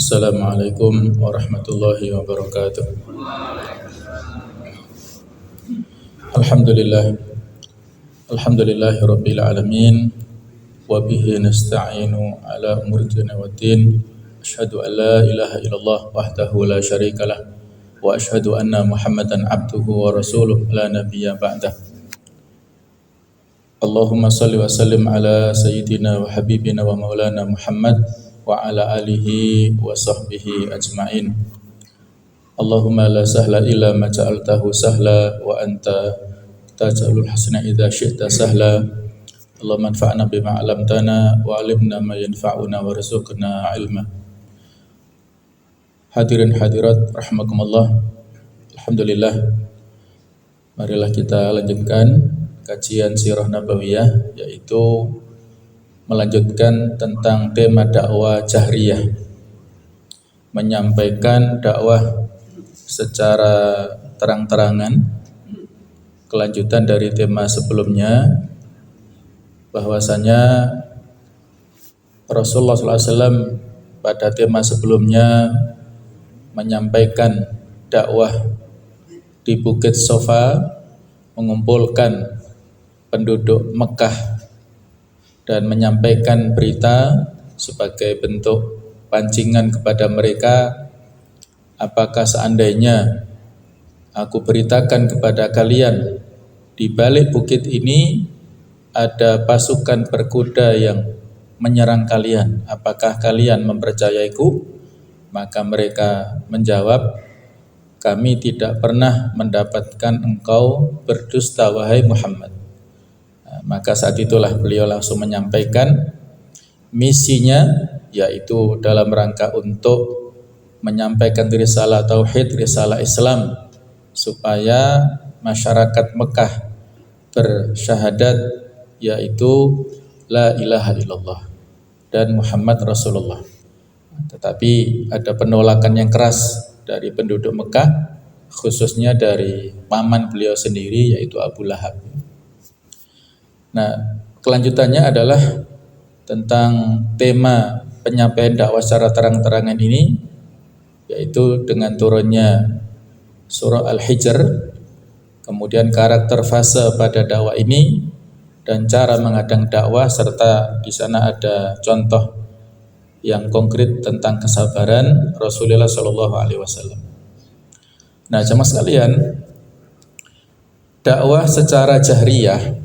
Assalamualaikum warahmatullahi wabarakatuh. Alhamdulillah. Alhamdulillahi rabbil alamin. Wa bihi nasta'inu ala umuri dunya waddin. Asyhadu an la ilaha illallah wahdahu la syarikalah. Wa asyhadu anna Muhammadan abduhu wa rasuluh la nabiyya ba'dah. Allahumma salli wa sallim ala sayyidina wa habibina wa maulana Muhammad wa ala alihi wa sahbihi ajma'in. Allahumma la sahla illa ma ja'altahu sahla wa anta taj'alul hasana idza syi'ta sahla. Allahumma anfa'na bima 'allamtana wa 'allimna ma yanfa'una warzuqna 'ilma. Hadirin hadirat rahimakumullah. Alhamdulillah. Marilah kita lanjutkan kajian sirah nabawiyah, yaitu melanjutkan tentang tema dakwah jahriyah, menyampaikan dakwah secara terang-terangan, kelanjutan dari tema sebelumnya, bahwasanya Rasulullah SAW pada tema sebelumnya menyampaikan dakwah di Bukit Sofa, mengumpulkan penduduk Mekah dan menyampaikan berita sebagai bentuk pancingan kepada mereka, apakah seandainya aku beritakan kepada kalian di balik bukit ini ada pasukan berkuda yang menyerang kalian, apakah kalian mempercayaiku? Maka mereka menjawab, kami tidak pernah mendapatkan engkau berdusta wahai Muhammad. Maka saat itulah beliau langsung menyampaikan misinya, yaitu dalam rangka untuk menyampaikan risalah tauhid, risalah Islam, supaya masyarakat Mekah bersyahadat, yaitu la ilaha illallah dan Muhammad Rasulullah. Tetapi ada penolakan yang keras dari penduduk Mekah, khususnya dari paman beliau sendiri, yaitu Abu Lahab. Nah, kelanjutannya adalah tentang tema penyampaian dakwah secara terang-terangan ini, yaitu dengan turunnya surah Al-Hijr, kemudian karakter fase pada dakwah ini dan cara menghadang dakwah, serta di sana ada contoh yang konkret tentang kesabaran Rasulullah SAW. Nah, jemaah sekalian, dakwah secara jahriyah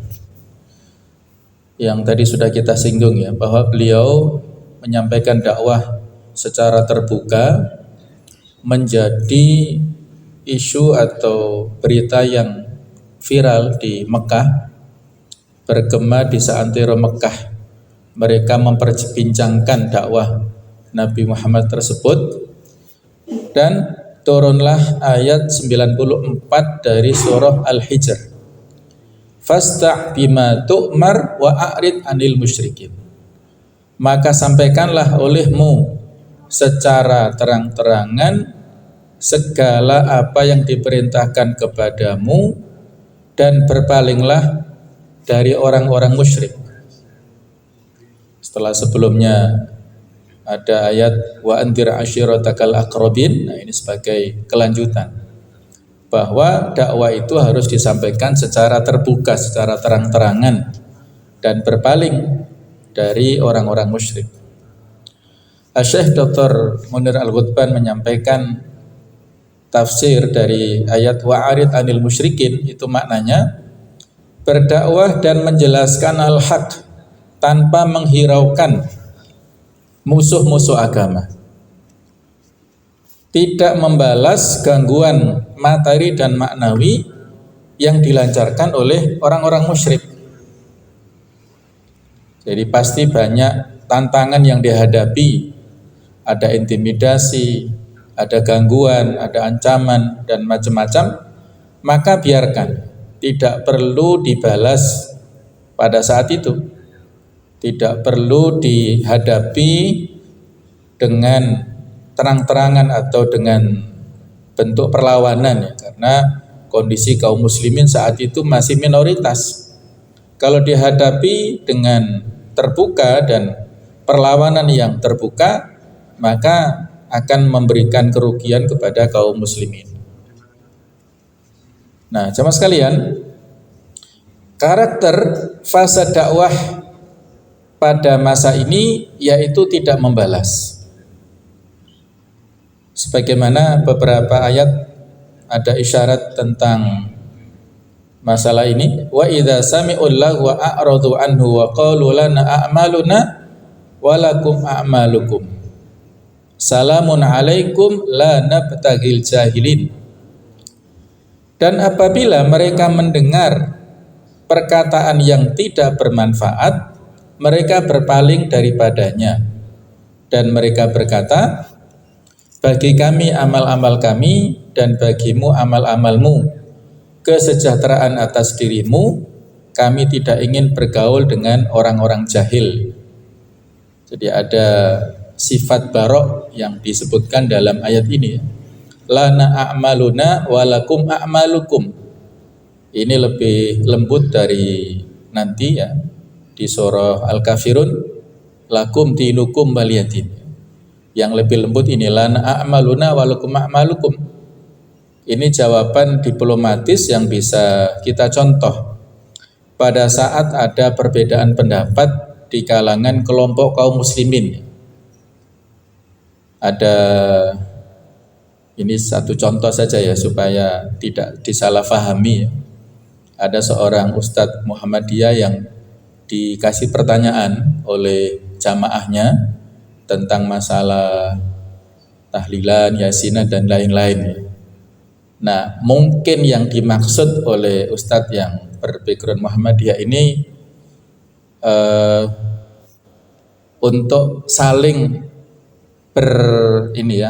yang tadi sudah kita singgung ya, bahwa beliau menyampaikan dakwah secara terbuka menjadi isu atau berita yang viral di Mekah, bergema di seantero Mekah. Mereka memperbincangkan dakwah Nabi Muhammad tersebut, dan turunlah ayat 94 dari surah Al-Hijr. Fasta' bima tu'mar wa a'rid anil musyrikin. Maka sampaikanlah olehmu secara terang-terangan segala apa yang diperintahkan kepadamu, dan berpalinglah dari orang-orang musyrik. Setelah sebelumnya ada ayat wa andir ashiratakal aqrabin. Nah, ini sebagai kelanjutan bahwa dakwah itu harus disampaikan secara terbuka, secara terang-terangan, dan berpaling dari orang-orang musyrik. Syekh Dr. Munir Al-Ghutban menyampaikan tafsir dari ayat wa'arid anil musyrikin, itu maknanya berdakwah dan menjelaskan al-haq tanpa menghiraukan musuh-musuh agama, tidak membalas gangguan materi dan maknawi yang dilancarkan oleh orang-orang musyrik. Jadi pasti banyak tantangan yang dihadapi, ada intimidasi, ada gangguan, ada ancaman, dan macam-macam. Maka biarkan, tidak perlu dibalas pada saat itu, tidak perlu dihadapi dengan terang-terangan atau dengan bentuk perlawanan ya, karena kondisi kaum muslimin saat itu masih minoritas. Kalau dihadapi dengan terbuka dan perlawanan yang terbuka, maka akan memberikan kerugian kepada kaum muslimin. Nah, jamaah sekalian, karakter fase dakwah pada masa ini yaitu tidak membalas. Sebagaimana beberapa ayat ada isyarat tentang masalah ini, wa idza sami'ul lagwa a'radu anhu wa qalu lana a'maluna wa lakum a'malukum salamun alaikum la nabtaghil jahilin. Dan apabila mereka mendengar perkataan yang tidak bermanfaat, mereka berpaling daripadanya dan mereka berkata, bagi kami amal-amal kami dan bagimu amal-amalmu, kesejahteraan atas dirimu, kami tidak ingin bergaul dengan orang-orang jahil. Jadi ada sifat barok yang disebutkan dalam ayat ini. Lana a'maluna walakum a'malukum. Ini lebih lembut dari nanti ya di surah Al-Kafirun, lakum dinukum waliyadin. Yang lebih lembut ini lana a'maluna walakum a'malukum. Ini jawaban diplomatis yang bisa kita contoh pada saat ada perbedaan pendapat di kalangan kelompok kaum muslimin. Ada, ini satu contoh saja ya supaya tidak disalahfahami. Ada seorang Ustadz Muhammadiyah yang dikasih pertanyaan oleh jamaahnya tentang masalah tahlilan, yasinan dan lain-lain. Nah, mungkin yang dimaksud oleh Ustadz yang berbackground Muhammadiyah ini untuk saling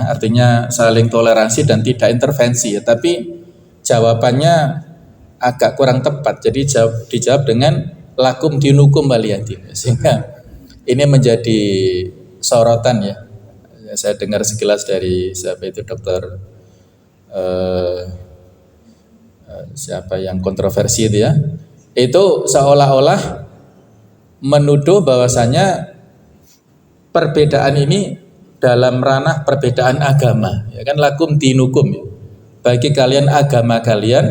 artinya saling toleransi dan tidak intervensi ya. Tapi jawabannya agak kurang tepat. Jadi dijawab dengan lakum dinukum waliyadin. Sehingga ini menjadi sorotan ya. Saya dengar sekilas dari siapa itu Dokter siapa yang kontroversi itu ya, itu seolah-olah menuduh bahwasanya perbedaan ini dalam ranah perbedaan agama ya kan, lakum dinukum ya. Bagi kalian agama kalian,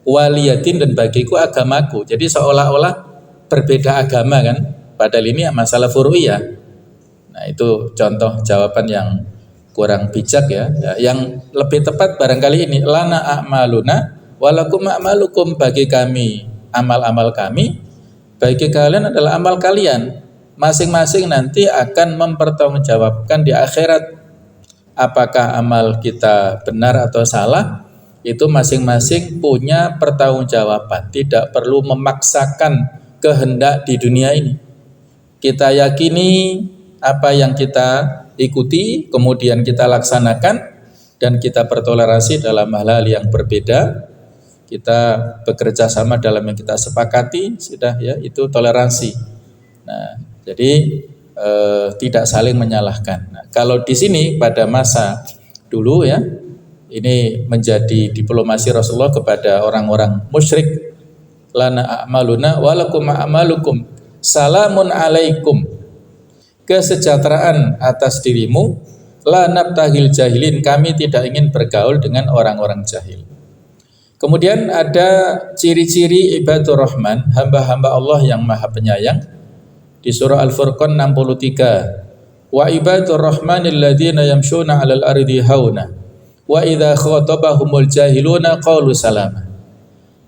waliyatin dan bagiku agamaku. Jadi seolah-olah berbeda agama kan, padahal ini masalah furu'iyah. Nah itu contoh jawaban yang kurang bijak ya. Yang lebih tepat barangkali ini, lana a'maluna walakum a'malukum, bagi kami amal-amal kami, bagi kalian adalah amal kalian. Masing-masing nanti akan mempertanggungjawabkan di akhirat apakah amal kita benar atau salah. Itu masing-masing punya pertanggungjawaban, tidak perlu memaksakan kehendak di dunia ini. Kita yakini apa yang kita ikuti, kemudian kita laksanakan, dan kita bertoleransi dalam hal-hal yang berbeda. Kita bekerja sama dalam yang kita sepakati, sudah ya, itu toleransi. Nah, jadi tidak saling menyalahkan. Nah, kalau di sini pada masa dulu ya, ini menjadi diplomasi Rasulullah kepada orang-orang musyrik. Lana a'maluna walakum a'malukum salamun alaikum, kesejahteraan atas dirimu, la nabtaghil jahilin, kami tidak ingin bergaul dengan orang-orang jahil. Kemudian ada ciri-ciri ibadur rahman, hamba-hamba Allah yang maha penyayang, di surah Al-Furqan 63. Wa ibadur rahmanil ladzina yamshuna 'alal ardi hauna wa idza khatabahumul jahiluna qalu salama.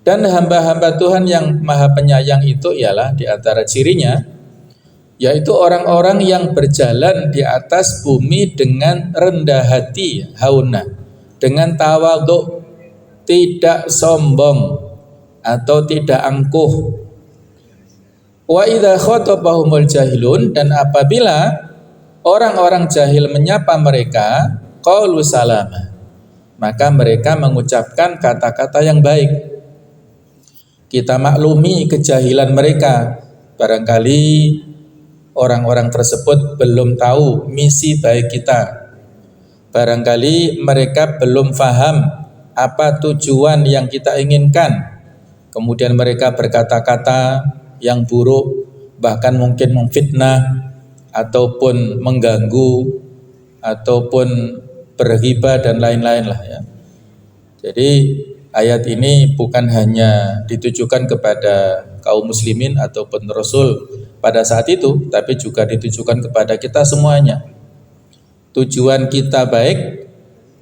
Dan hamba-hamba Tuhan yang maha penyayang itu ialah di antara cirinya yaitu orang-orang yang berjalan di atas bumi dengan rendah hati, hauna, dengan tawadhu, tidak sombong atau tidak angkuh. Wa idza khatabahumul jahilun, dan apabila orang-orang jahil menyapa mereka, qalu salama, maka mereka mengucapkan kata-kata yang baik. Kita maklumi kejahilan mereka, barangkali orang-orang tersebut belum tahu misi baik kita. Barangkali mereka belum faham apa tujuan yang kita inginkan. Kemudian mereka berkata-kata yang buruk, bahkan mungkin memfitnah ataupun mengganggu ataupun berghibah dan lain-lain lah ya. Jadi ayat ini bukan hanya ditujukan kepada kaum muslimin ataupun Rasul pada saat itu, tapi juga ditujukan kepada kita semuanya. Tujuan kita baik,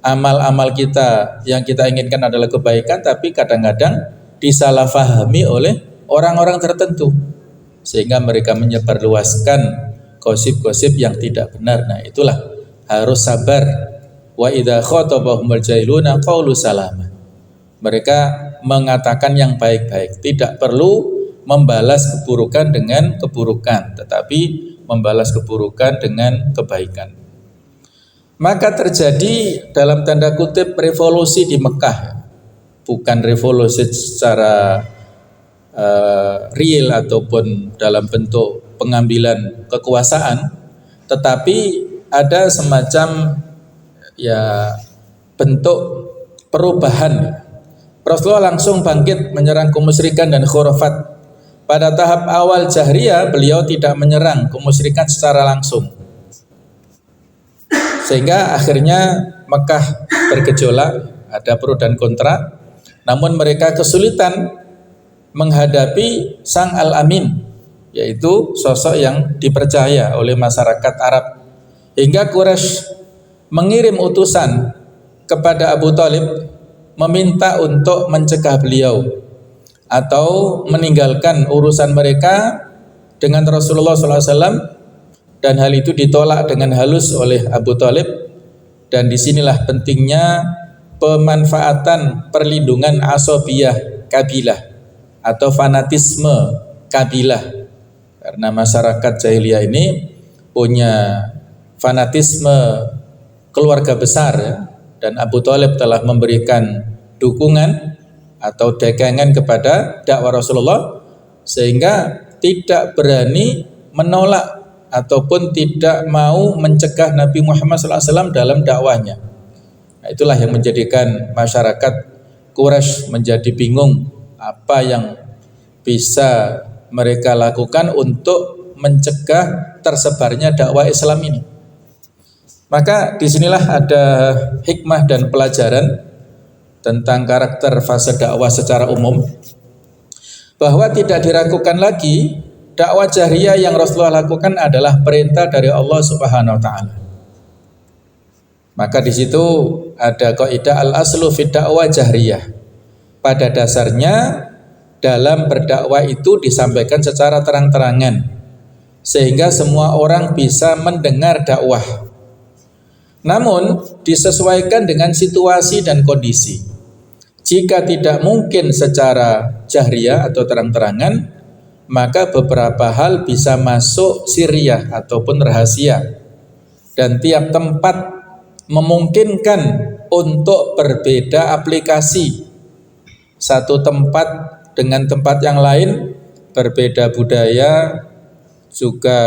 amal-amal kita yang kita inginkan adalah kebaikan, tapi kadang-kadang disalahfahami oleh orang-orang tertentu sehingga mereka menyebarluaskan gosip-gosip yang tidak benar. Nah, itulah harus sabar. Wa idza khatabahumul jahiluna qaulu salama. Mereka mengatakan yang baik-baik, tidak perlu membalas keburukan dengan keburukan, tetapi membalas keburukan dengan kebaikan. Maka terjadi dalam tanda kutip revolusi di Mekah. Bukan revolusi secara real ataupun dalam bentuk pengambilan kekuasaan, tetapi ada semacam ya bentuk perubahan. Rasulullah langsung bangkit menyerang kemusyrikan dan khurafat. Pada tahap awal jahriyah beliau tidak menyerang kemusyrikan secara langsung, sehingga akhirnya Mekah bergejolak, ada pro dan kontra. Namun mereka kesulitan menghadapi Sang Al-Amin, yaitu sosok yang dipercaya oleh masyarakat Arab. Hingga Quraisy mengirim utusan kepada Abu Thalib meminta untuk mencegah beliau atau meninggalkan urusan mereka dengan Rasulullah SAW, dan hal itu ditolak dengan halus oleh Abu Thalib. Dan disinilah pentingnya pemanfaatan perlindungan asabiyah kabilah atau fanatisme kabilah, karena masyarakat jahiliyah ini punya fanatisme keluarga besar ya, dan Abu Thalib telah memberikan dukungan atau dagangan kepada dakwah Rasulullah, sehingga tidak berani menolak ataupun tidak mau mencegah Nabi Muhammad SAW dalam dakwahnya. Nah, itulah yang menjadikan masyarakat Quraisy menjadi bingung apa yang bisa mereka lakukan untuk mencegah tersebarnya dakwah Islam ini. Maka disinilah ada hikmah dan pelajaran tentang karakter fase dakwah secara umum, bahwa tidak diragukan lagi dakwah jahriyah yang Rasulullah lakukan adalah perintah dari Allah Subhanahu wa taala. Maka di situ ada kaidah al-aslu fid dakwah jahriyah. Pada dasarnya dalam berdakwah itu disampaikan secara terang-terangan sehingga semua orang bisa mendengar dakwah. Namun disesuaikan dengan situasi dan kondisi. Jika tidak mungkin secara jahriyah atau terang-terangan, maka beberapa hal bisa masuk sirriyah ataupun rahasia. Dan tiap tempat memungkinkan untuk berbeda aplikasi. Satu tempat dengan tempat yang lain, berbeda budaya, juga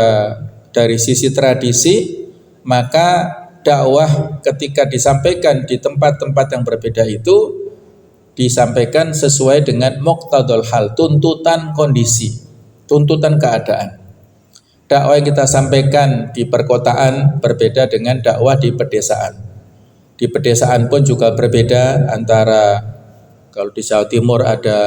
dari sisi tradisi, maka dakwah ketika disampaikan di tempat-tempat yang berbeda itu disampaikan sesuai dengan muqtadul hal, tuntutan kondisi, tuntutan keadaan. Dakwah yang kita sampaikan di perkotaan berbeda dengan dakwah di pedesaan. Di pedesaan pun juga berbeda, antara kalau di Jawa Timur ada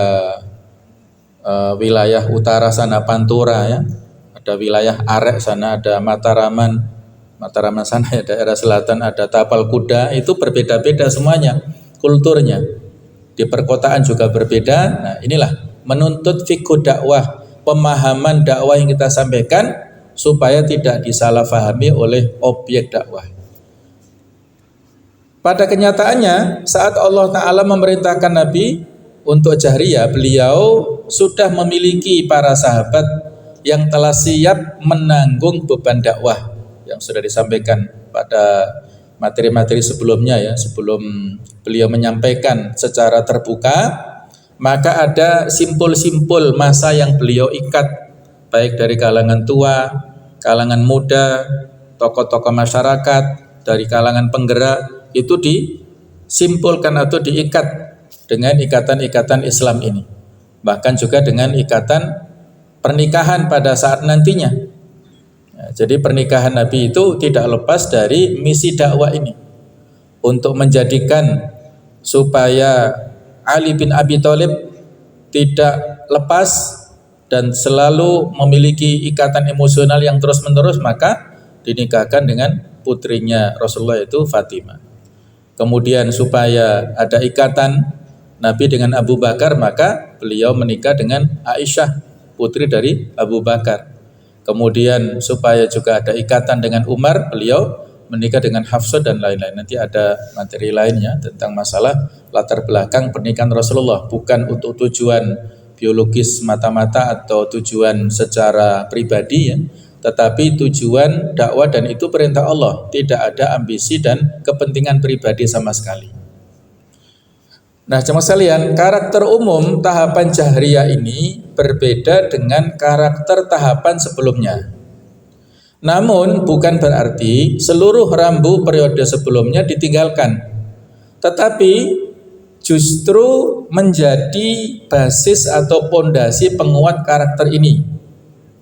wilayah utara sana Pantura ya, ada wilayah Arek sana ada Mataraman sana ya, daerah selatan ada Tapal Kuda, itu berbeda-beda semuanya kulturnya. Di perkotaan juga berbeda. Nah, inilah menuntut fikih dakwah, pemahaman dakwah yang kita sampaikan supaya tidak disalahfahami oleh objek dakwah. Pada kenyataannya saat Allah Ta'ala memerintahkan Nabi untuk jahriyah, beliau sudah memiliki para sahabat yang telah siap menanggung beban dakwah yang sudah disampaikan pada materi-materi sebelumnya ya, sebelum beliau menyampaikan secara terbuka. Maka ada simpul-simpul masa yang beliau ikat, baik dari kalangan tua, kalangan muda, tokoh-tokoh masyarakat, dari kalangan penggerak, itu disimpulkan atau diikat dengan ikatan-ikatan Islam ini. Bahkan juga dengan ikatan pernikahan pada saat nantinya. Jadi pernikahan Nabi itu tidak lepas dari misi dakwah ini, untuk menjadikan supaya Ali bin Abi Thalib tidak lepas dan selalu memiliki ikatan emosional yang terus-menerus, maka dinikahkan dengan putrinya Rasulullah itu Fatimah. Kemudian supaya ada ikatan Nabi dengan Abu Bakar, maka beliau menikah dengan Aisyah, putri dari Abu Bakar. Kemudian supaya juga ada ikatan dengan Umar, beliau menikah dengan Hafsah dan lain-lain. Nanti ada materi lainnya tentang masalah latar belakang pernikahan Rasulullah, bukan untuk tujuan biologis mata-mata atau tujuan secara pribadi ya, tetapi tujuan dakwah, dan itu perintah Allah, tidak ada ambisi dan kepentingan pribadi sama sekali. Nah, jemaah sekalian, karakter umum tahapan jahriyah ini berbeda dengan karakter tahapan sebelumnya. Namun bukan berarti seluruh rambu periode sebelumnya ditinggalkan, tetapi justru menjadi basis atau pondasi penguat karakter ini,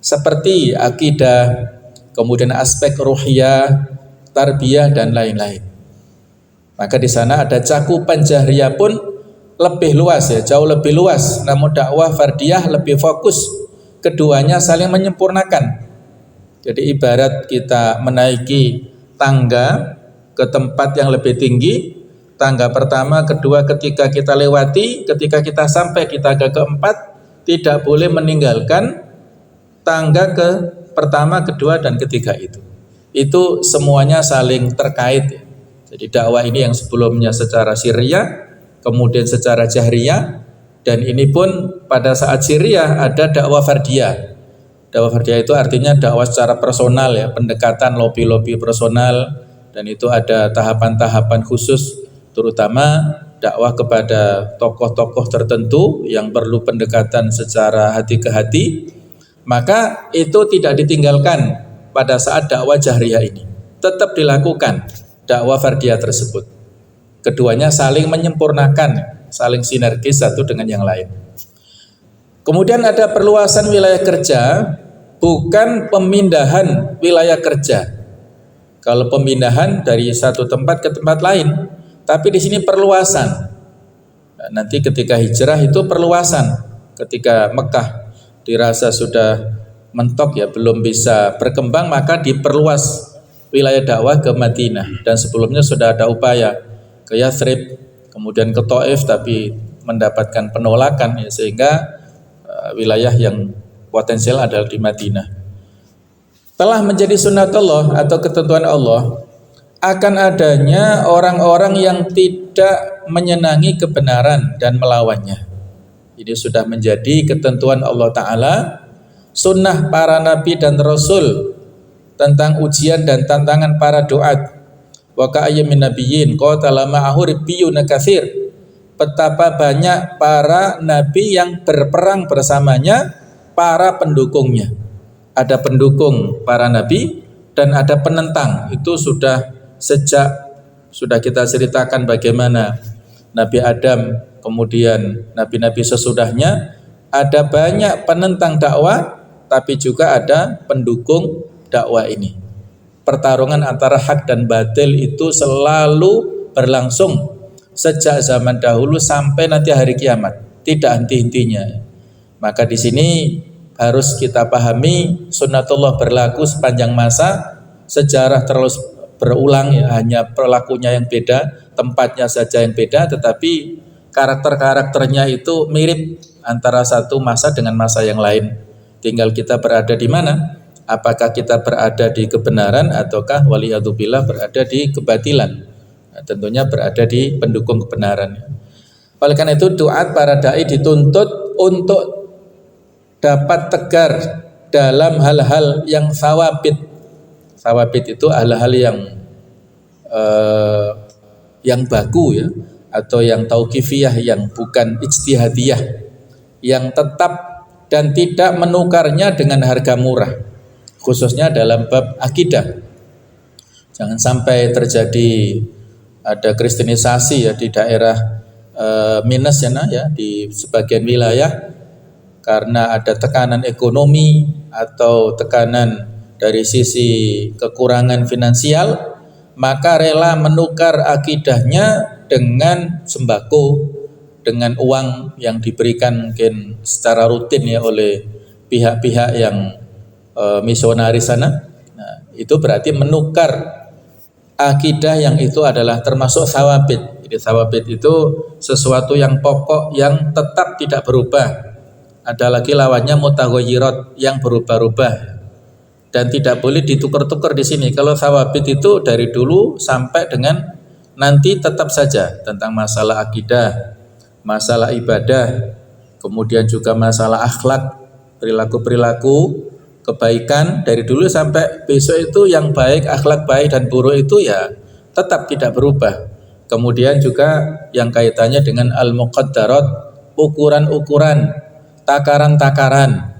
seperti akidah, kemudian aspek ruhiyah, tarbiyah dan lain-lain. Maka di sana ada cakupan jahriyah pun lebih luas ya, jauh lebih luas. Namun dakwah fardiyah lebih fokus. Keduanya saling menyempurnakan. Jadi ibarat kita menaiki tangga ke tempat yang lebih tinggi, tangga pertama, kedua, ketiga kita lewati, ketika kita sampai di tangga keempat, tidak boleh meninggalkan tangga ke pertama, kedua dan ketiga itu. Itu semuanya saling terkait. Jadi dakwah ini yang sebelumnya secara sirriyah, kemudian secara jahriyah, dan ini pun pada saat sirriyah ada dakwah fardiyah. Dakwah fardiyah itu artinya dakwah secara personal ya, pendekatan lobby-lobby personal, dan itu ada tahapan-tahapan khusus, terutama dakwah kepada tokoh-tokoh tertentu yang perlu pendekatan secara hati ke hati. Maka itu tidak ditinggalkan pada saat dakwah jahriyah ini, tetap dilakukan dakwah fardiyah tersebut. Keduanya saling menyempurnakan, saling sinergis satu dengan yang lain. Kemudian ada perluasan wilayah kerja, bukan pemindahan wilayah kerja. Kalau pemindahan dari satu tempat ke tempat lain, tapi di sini perluasan. Nah, nanti ketika hijrah itu perluasan. Ketika Mekah dirasa sudah mentok ya, belum bisa berkembang, maka diperluas wilayah dakwah ke Madinah. Dan sebelumnya sudah ada upaya ke Yathrib, kemudian ke Taif, tapi mendapatkan penolakan ya, sehingga wilayah yang potensial adalah di Madinah. Telah menjadi sunnatullah atau ketentuan Allah akan adanya orang-orang yang tidak menyenangi kebenaran dan melawannya. Ini sudah menjadi ketentuan Allah Ta'ala, sunnah para nabi dan rasul tentang ujian dan tantangan para duat. Wa ka'ayyam min nabiyyin qatala ma'ahu ribbiyuna katsir. Betapa banyak para nabi yang berperang bersamanya para pendukungnya. Ada pendukung para nabi dan ada penentang. Itu sudah kita ceritakan bagaimana Nabi Adam, kemudian nabi-nabi sesudahnya, ada banyak penentang dakwah, tapi juga ada pendukung dakwah ini. Pertarungan antara hak dan batil itu selalu berlangsung sejak zaman dahulu sampai nanti hari kiamat, tidak henti-hentinya. Maka di sini harus kita pahami sunnatullah berlaku sepanjang masa, sejarah terus berulang ya, hanya pelakunya yang beda, tempatnya saja yang beda, tetapi karakter-karakternya itu mirip antara satu masa dengan masa yang lain. Tinggal kita berada di mana. Apakah kita berada di kebenaran ataukah waliyadzubillah berada di kebatilan? Nah, tentunya berada di pendukung kebenaran. Oleh karena itu doa para dai dituntut untuk dapat tegar dalam hal-hal yang sawabit. Sawabit itu hal-hal yang baku ya, atau yang tauqifiyah, yang bukan ijtihadiyah, yang tetap dan tidak menukarnya dengan harga murah. Khususnya dalam bab akidah. Jangan sampai terjadi ada kristenisasi ya di daerah minus ya, di sebagian wilayah karena ada tekanan ekonomi atau tekanan dari sisi kekurangan finansial, maka rela menukar akidahnya dengan sembako, dengan uang yang diberikan mungkin secara rutin ya oleh pihak-pihak yang misionaris sana. Nah, itu berarti menukar akidah yang itu adalah termasuk thawabit. Jadi thawabit itu sesuatu yang pokok yang tetap tidak berubah. Ada lagi lawannya mutaghayyirat yang berubah-ubah. Dan tidak boleh ditukar-tukar di sini. Kalau thawabit itu dari dulu sampai dengan nanti tetap saja tentang masalah akidah, masalah ibadah, kemudian juga masalah akhlak, perilaku-perilaku, kebaikan dari dulu sampai besok itu yang baik, akhlak baik dan buruk itu ya tetap tidak berubah. Kemudian juga yang kaitannya dengan al-muqaddarat, ukuran-ukuran, takaran-takaran.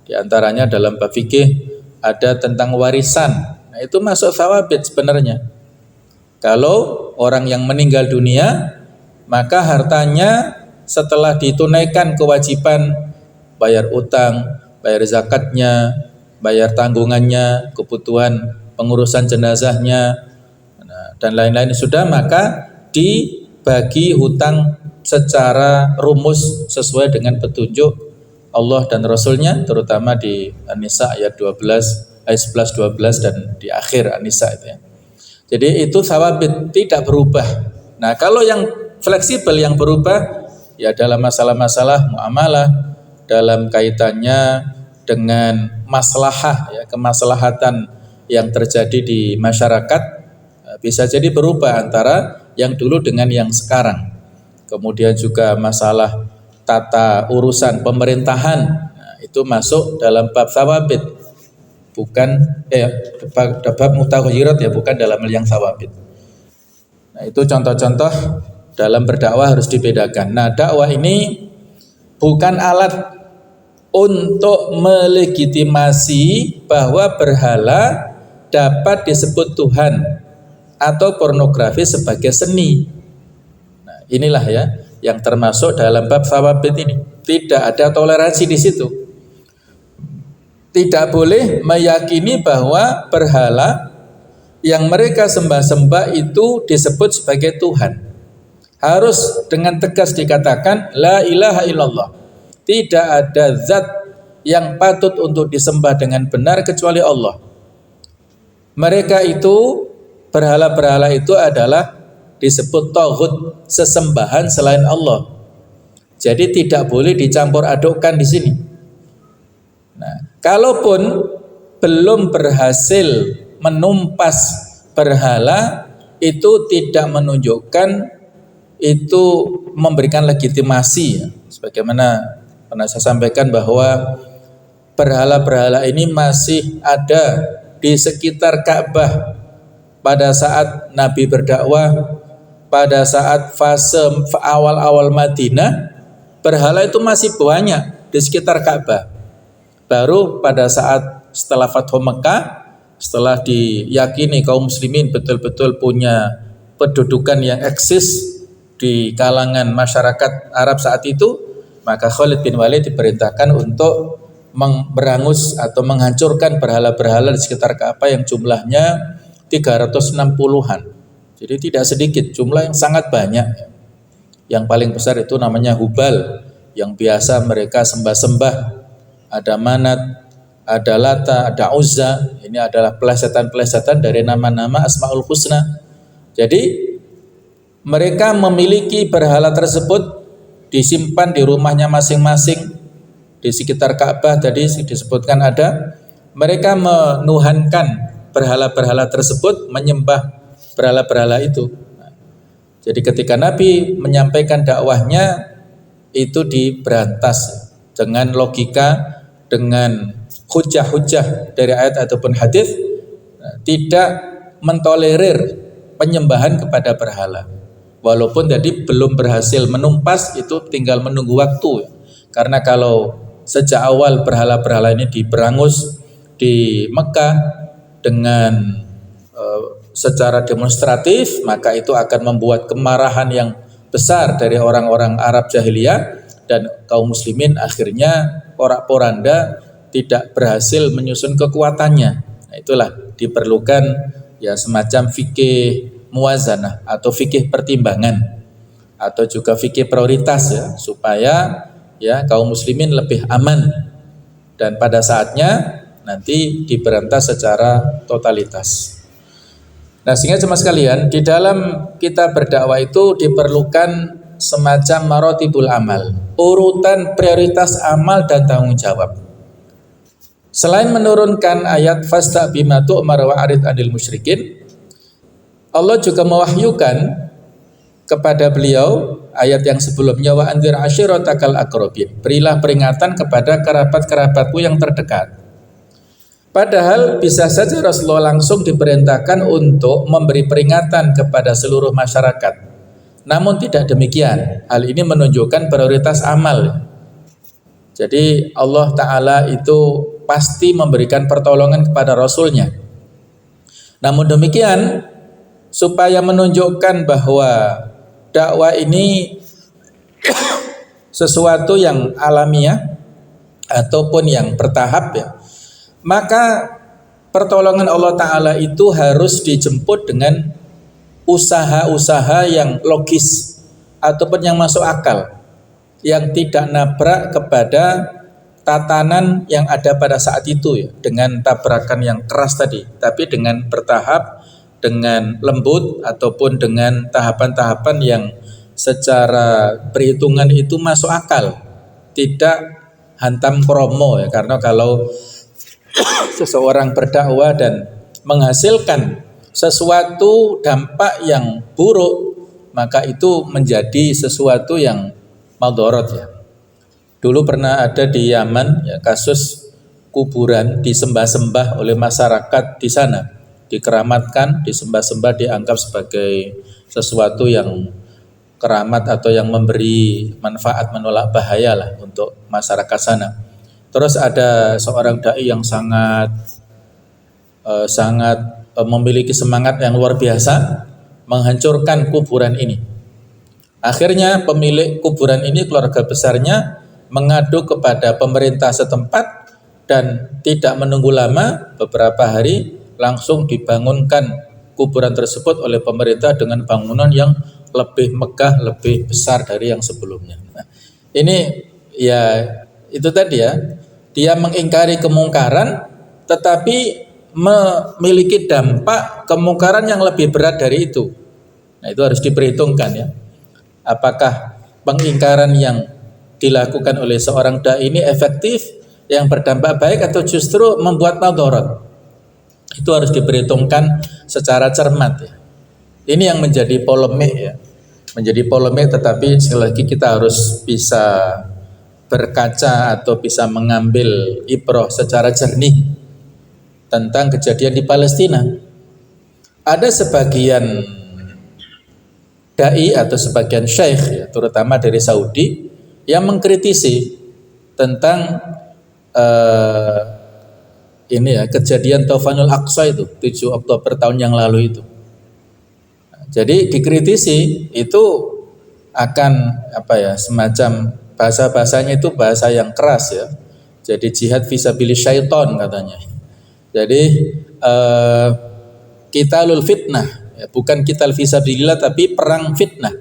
Di antaranya dalam bab fikih ada tentang warisan. Nah, itu masuk thawabit sebenarnya. Kalau orang yang meninggal dunia, maka hartanya setelah ditunaikan kewajiban bayar utang, bayar zakatnya, bayar tanggungannya, kebutuhan pengurusan jenazahnya, dan lain-lain sudah, maka dibagi hutang secara rumus sesuai dengan petunjuk Allah dan Rasulnya, terutama di An-Nisa ayat 12, ayat 11, 12 dan di akhir An-Nisa itu ya. Jadi itu thawabit tidak berubah. Nah, kalau yang fleksibel yang berubah ya dalam masalah-masalah muamalah, dalam kaitannya dengan maslahah ya, kemaslahatan yang terjadi di masyarakat bisa jadi berubah antara yang dulu dengan yang sekarang. Kemudian juga masalah tata urusan pemerintahan, nah, itu masuk dalam bab thawabit, bukan bab mutaghayyirat ya, bukan dalam yang thawabit. Nah, itu contoh-contoh dalam berdakwah harus dibedakan. Nah, dakwah ini bukan alat untuk melegitimasi bahwa berhala dapat disebut Tuhan atau pornografi sebagai seni. Nah, inilah ya yang termasuk dalam bab thawabit ini. Tidak ada toleransi di situ. Tidak boleh meyakini bahwa berhala yang mereka sembah-sembah itu disebut sebagai Tuhan. Harus dengan tegas dikatakan la ilaha illallah. Tidak ada zat yang patut untuk disembah dengan benar kecuali Allah. Mereka itu, berhala-berhala itu adalah disebut tauhid, sesembahan selain Allah. Jadi tidak boleh dicampur adukkan di sini. Nah, kalaupun belum berhasil menumpas berhala, itu tidak menunjukkan itu memberikan legitimasi ya. Sebagaimana pernah saya sampaikan bahwa berhala-berhala ini masih ada di sekitar Ka'bah pada saat Nabi berdakwah. Pada saat fase awal-awal Madinah, berhala itu masih banyak di sekitar Ka'bah. Baru pada saat setelah Fathu Mekah, setelah diyakini kaum muslimin betul-betul punya kedudukan yang eksis di kalangan masyarakat Arab saat itu, maka Khalid bin Walid diperintahkan untuk berangus atau menghancurkan berhala-berhala di sekitar Ka'bah yang jumlahnya 360-an. Jadi tidak sedikit, jumlah yang sangat banyak. Yang paling besar itu namanya Hubal, yang biasa mereka sembah-sembah. Ada Manat, ada Lata, ada Uzza. Ini adalah pelesetan-pelesetan dari nama-nama Asmaul Husna. Jadi mereka memiliki berhala tersebut disimpan di rumahnya masing-masing di sekitar Ka'bah. Tadi disebutkan ada. Mereka menuhankan berhala-berhala tersebut, menyembah berhala-berhala itu. Jadi ketika Nabi menyampaikan dakwahnya itu diberantas dengan logika, dengan hujah-hujah dari ayat ataupun hadis, tidak mentolerir penyembahan kepada berhala. Walaupun tadi belum berhasil menumpas, itu tinggal menunggu waktu. Karena kalau sejak awal berhala-berhala ini diberangus di Mekah dengan secara demonstratif, maka itu akan membuat kemarahan yang besar dari orang-orang Arab jahiliyah, dan kaum muslimin akhirnya porak-poranda tidak berhasil menyusun kekuatannya. Nah, itulah diperlukan ya semacam fikih muwazanah atau fikih pertimbangan atau juga fikih prioritas ya, supaya ya kaum muslimin lebih aman dan pada saatnya nanti diberantas secara totalitas. Nah, sehingga jemaah sekalian, di dalam kita berdakwah itu diperlukan semacam marotibul amal, urutan prioritas amal dan tanggung jawab. Selain menurunkan ayat fasta bima tu'mar wa arid anil musyrikin, Allah juga mewahyukan kepada beliau ayat yang sebelumnya, wa anzir ashiratakal aqrabin, berilah peringatan kepada kerabat-kerabatmu yang terdekat. Padahal bisa saja Rasulullah langsung diperintahkan untuk memberi peringatan kepada seluruh masyarakat. Namun tidak demikian. Hal ini menunjukkan prioritas amal. Jadi Allah Ta'ala itu pasti memberikan pertolongan kepada Rasulnya. Namun demikian, supaya menunjukkan bahwa dakwah ini sesuatu yang alamiah ataupun yang bertahap ya, maka pertolongan Allah Ta'ala itu harus dijemput dengan usaha-usaha yang logis ataupun yang masuk akal, yang tidak nabrak kepada tatanan yang ada pada saat itu ya, dengan tabrakan yang keras tadi, tapi dengan bertahap, dengan lembut ataupun dengan tahapan-tahapan yang secara perhitungan itu masuk akal, tidak hantam kromo ya, karena kalau seseorang berdakwah dan menghasilkan sesuatu dampak yang buruk, maka itu menjadi sesuatu yang madharat ya. Dulu pernah ada di Yaman ya, kasus kuburan disembah-sembah oleh masyarakat di sana, dikeramatkan, disembah-sembah, dianggap sebagai sesuatu yang keramat atau yang memberi manfaat, menolak bahaya lah untuk masyarakat sana. Terus ada seorang dai yang sangat memiliki semangat yang luar biasa menghancurkan kuburan ini. Akhirnya pemilik kuburan ini, keluarga besarnya, mengadu kepada pemerintah setempat dan tidak menunggu lama, beberapa hari langsung dibangunkan kuburan tersebut oleh pemerintah dengan bangunan yang lebih megah, lebih besar dari yang sebelumnya. Nah, ini ya itu tadi ya, dia mengingkari kemungkaran tetapi memiliki dampak kemungkaran yang lebih berat dari itu. Nah, itu harus diperhitungkan ya. Apakah pengingkaran yang dilakukan oleh seorang dai ini efektif, yang berdampak baik, atau justru membuat madharat? Itu harus diperhitungkan secara cermat ya. Ini yang menjadi polemik ya. Menjadi polemik, tetapi sekali lagi kita harus bisa berkaca atau bisa mengambil ibrah secara jernih tentang kejadian di Palestina. Ada sebagian dai atau sebagian syekh ya, terutama dari Saudi, yang mengkritisi tentang ini ya, kejadian Taufanul Aqsa itu 7 Oktober tahun yang lalu itu. Jadi dikritisi itu akan apa ya, semacam bahasa-bahasanya itu bahasa yang keras ya. Jadi jihad fisabilis syaiton katanya. Jadi qitalul fitnah ya, bukan qital fisabilillah tapi perang fitnah.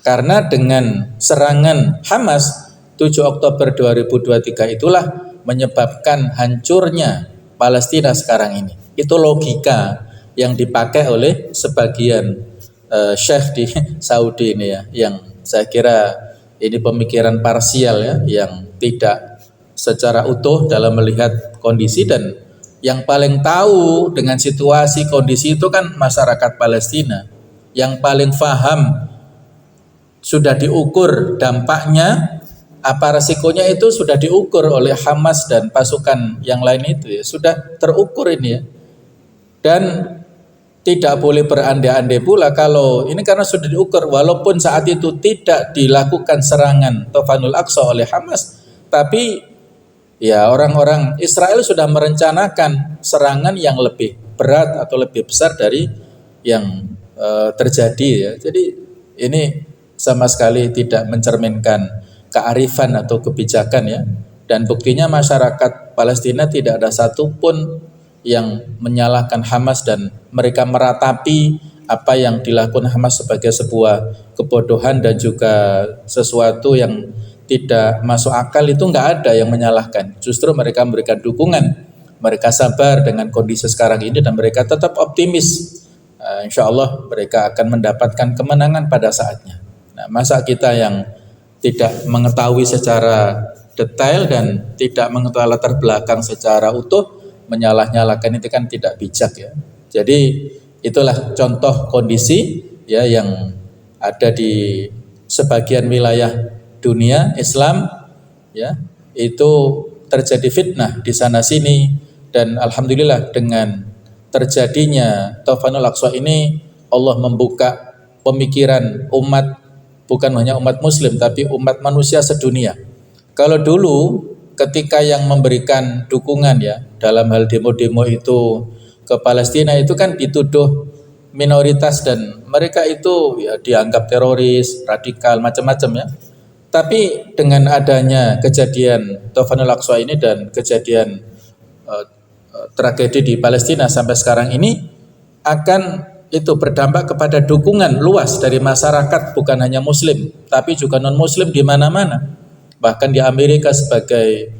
Karena dengan serangan Hamas 7 Oktober 2023 itulah menyebabkan hancurnya Palestina sekarang ini. Itu logika yang dipakai oleh sebagian syekh di Saudi ini ya, yang saya kira ini pemikiran parsial ya, yang tidak secara utuh dalam melihat kondisi, dan yang paling tahu dengan situasi kondisi itu kan masyarakat Palestina, yang paling paham, sudah diukur dampaknya, apa resikonya itu sudah diukur oleh Hamas dan pasukan yang lain itu ya, sudah terukur ini ya. Dan tidak boleh berandai-andai pula kalau ini, karena sudah diukur, walaupun saat itu tidak dilakukan serangan Taufanul Aqsa oleh Hamas, tapi ya orang-orang Israel sudah merencanakan serangan yang lebih berat atau lebih besar dari yang terjadi ya. Jadi ini sama sekali tidak mencerminkan kearifan atau kebijakan ya. Dan buktinya masyarakat Palestina tidak ada satupun yang menyalahkan Hamas dan mereka meratapi apa yang dilakukan Hamas sebagai sebuah kebodohan dan juga sesuatu yang tidak masuk akal, itu nggak ada yang menyalahkan. Justru mereka memberikan dukungan. Mereka sabar dengan kondisi sekarang ini dan mereka tetap optimis. Insya Allah mereka akan mendapatkan kemenangan pada saatnya. Nah, masa kita yang tidak mengetahui secara detail dan tidak mengetahui latar belakang secara utuh menyalah-nyalahkan, itu kan tidak bijak ya. Jadi itulah contoh kondisi ya yang ada di sebagian wilayah dunia Islam ya, itu terjadi fitnah di sana sini, dan alhamdulillah dengan terjadinya Taufanul Aqsa ini Allah membuka pemikiran umat, bukan hanya umat muslim tapi umat manusia sedunia. Kalau dulu ketika yang memberikan dukungan ya dalam hal demo-demo itu ke Palestina itu kan dituduh minoritas dan mereka itu ya dianggap teroris, radikal, macam-macam ya. Tapi dengan adanya kejadian Taufanul Aqsa ini dan kejadian tragedi di Palestina sampai sekarang ini akan itu berdampak kepada dukungan luas dari masyarakat, bukan hanya muslim tapi juga non muslim di mana-mana. Bahkan di Amerika sebagai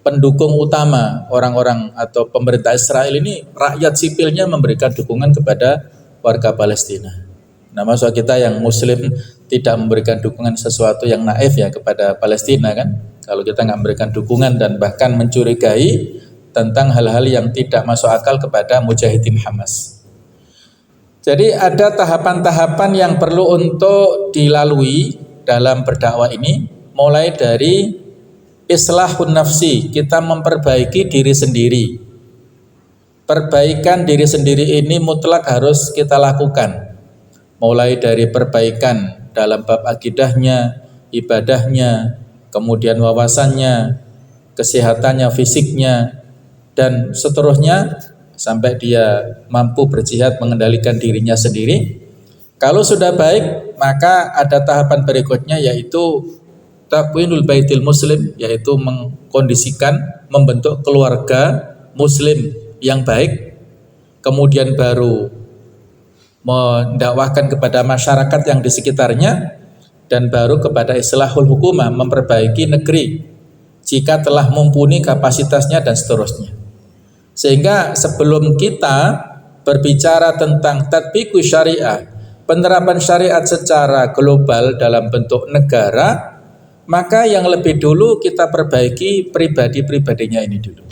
pendukung utama orang-orang atau pemerintah Israel ini, rakyat sipilnya memberikan dukungan kepada warga Palestina. Nah, maksud kita yang muslim tidak memberikan dukungan sesuatu yang naif ya kepada Palestina kan. Kalau kita nggak memberikan dukungan dan bahkan mencurigai tentang hal-hal yang tidak masuk akal kepada mujahidin Hamas. Jadi ada tahapan-tahapan yang perlu untuk dilalui dalam berdakwah ini, mulai dari islahun nafsi, kita memperbaiki diri sendiri. Perbaikan diri sendiri ini mutlak harus kita lakukan. Mulai dari perbaikan dalam bab akidahnya, ibadahnya, kemudian wawasannya, kesehatannya, fisiknya, dan seterusnya sampai dia mampu berjihad mengendalikan dirinya sendiri. Kalau sudah baik, maka ada tahapan berikutnya yaitu takwinul baitil muslim, yaitu mengkondisikan, membentuk keluarga muslim yang baik. Kemudian baru mendakwahkan kepada masyarakat yang di sekitarnya, dan baru kepada islahul hukumah, memperbaiki negeri jika telah mumpuni kapasitasnya dan seterusnya. Sehingga sebelum kita berbicara tentang tatbiqu syariah, penerapan syariat secara global dalam bentuk negara, maka yang lebih dulu kita perbaiki pribadi-pribadinya ini dulu.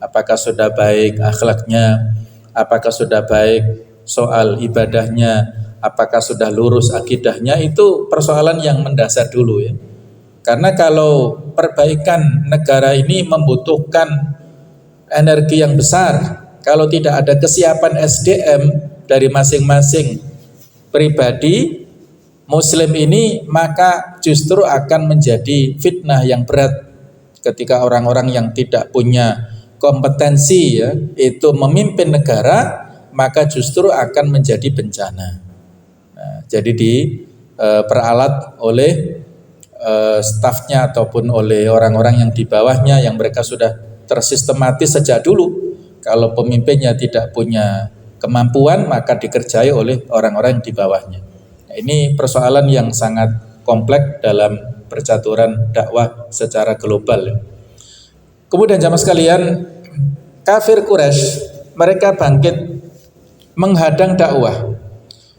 Apakah sudah baik akhlaknya, apakah sudah baik soal ibadahnya, apakah sudah lurus akidahnya, itu persoalan yang mendasar dulu ya. Karena kalau perbaikan negara ini membutuhkan energi yang besar, kalau tidak ada kesiapan SDM dari masing-masing pribadi muslim ini, maka justru akan menjadi fitnah yang berat ketika orang-orang yang tidak punya kompetensi ya, itu memimpin negara, maka justru akan menjadi bencana. Nah, jadi diperalat oleh stafnya ataupun oleh orang-orang yang di bawahnya yang mereka sudah tersistematis sejak dulu. Kalau pemimpinnya tidak punya kemampuan, maka dikerjai oleh orang-orang yang di bawahnya. Nah, ini persoalan yang sangat kompleks dalam percaturan dakwah secara global. Kemudian jamaah sekalian, kafir Quraisy mereka bangkit menghadang dakwah.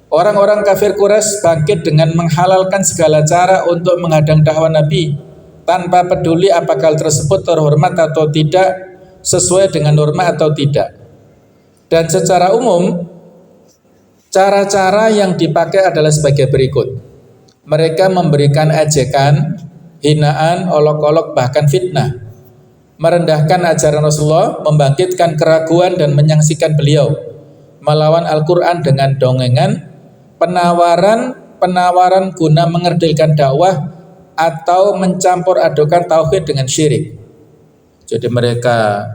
Orang-orang kafir Quraisy bangkit dengan menghalalkan segala cara untuk menghadang dakwah Nabi, tanpa peduli apakah hal tersebut terhormat atau tidak, sesuai dengan norma atau tidak. Dan secara umum, cara-cara yang dipakai adalah sebagai berikut. Mereka memberikan ejekan, hinaan, olok-olok, bahkan fitnah. Merendahkan ajaran Rasulullah, membangkitkan keraguan dan menyaksikan beliau. Melawan Al-Quran dengan dongengan, penawaran guna mengerdilkan dakwah, atau mencampur adukan tauhid dengan syirik. Jadi mereka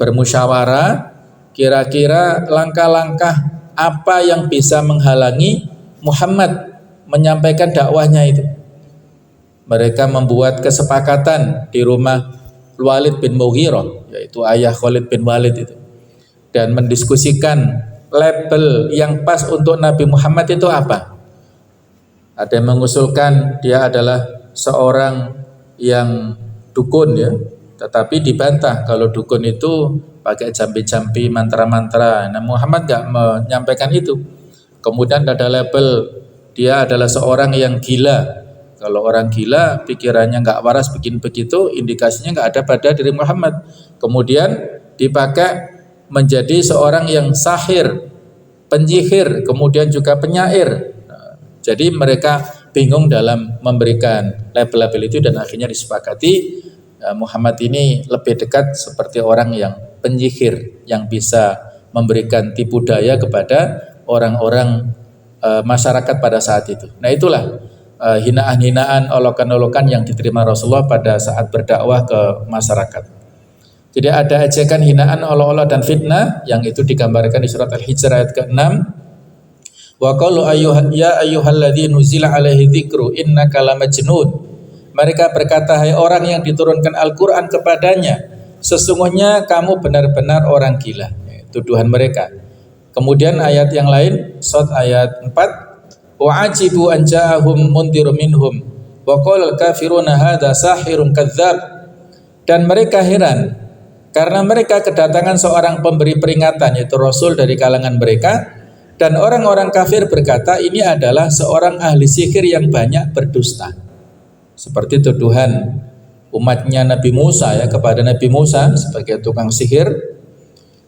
bermusyawarah kira-kira langkah-langkah apa yang bisa menghalangi Muhammad menyampaikan dakwahnya itu. Mereka membuat kesepakatan di rumah Walid bin Mughirah, yaitu ayah Khalid bin Walid itu. dan mendiskusikan label yang pas untuk Nabi Muhammad itu apa. Ada yang mengusulkan dia adalah seorang yang dukun ya, tetapi dibantah kalau dukun itu pakai jampi-jampi mantra-mantra. Nah, Muhammad gak menyampaikan itu. Kemudian ada label dia adalah seorang yang gila. Kalau orang gila pikirannya gak waras bikin begitu, indikasinya gak ada pada diri Muhammad. Kemudian dipakai menjadi seorang yang sahir, penyihir, kemudian juga penyair. Jadi mereka bingung dalam memberikan label-label itu dan akhirnya disepakati Muhammad ini lebih dekat seperti orang yang penyihir yang bisa memberikan tipu daya kepada orang-orang masyarakat pada saat itu. Nah itulah hinaan-hinaan, olokan-olokan yang diterima Rasulullah pada saat berdakwah ke masyarakat. Jadi ada ejekan, hinaan, olok-olok dan fitnah yang itu digambarkan di surat Al-Hijr ayat ke-6. Wa qalu ya ayyuhalladzi nuzila alaihi dzikru innaka lamajnun. Mereka berkata, hai orang yang diturunkan Al-Qur'an kepadanya, sesungguhnya kamu benar-benar orang gila. Tuduhan mereka. Kemudian ayat yang lain, surat ayat 4, wa ajibu an ja'ahum mundhirun minhum wa qala al-kafiruna hadza sahirun kadzdzab. Dan mereka heran karena mereka kedatangan seorang pemberi peringatan, yaitu Rasul dari kalangan mereka. Dan orang-orang kafir berkata ini adalah seorang ahli sihir yang banyak berdusta. Seperti tuduhan umatnya Nabi Musa ya kepada Nabi Musa sebagai tukang sihir.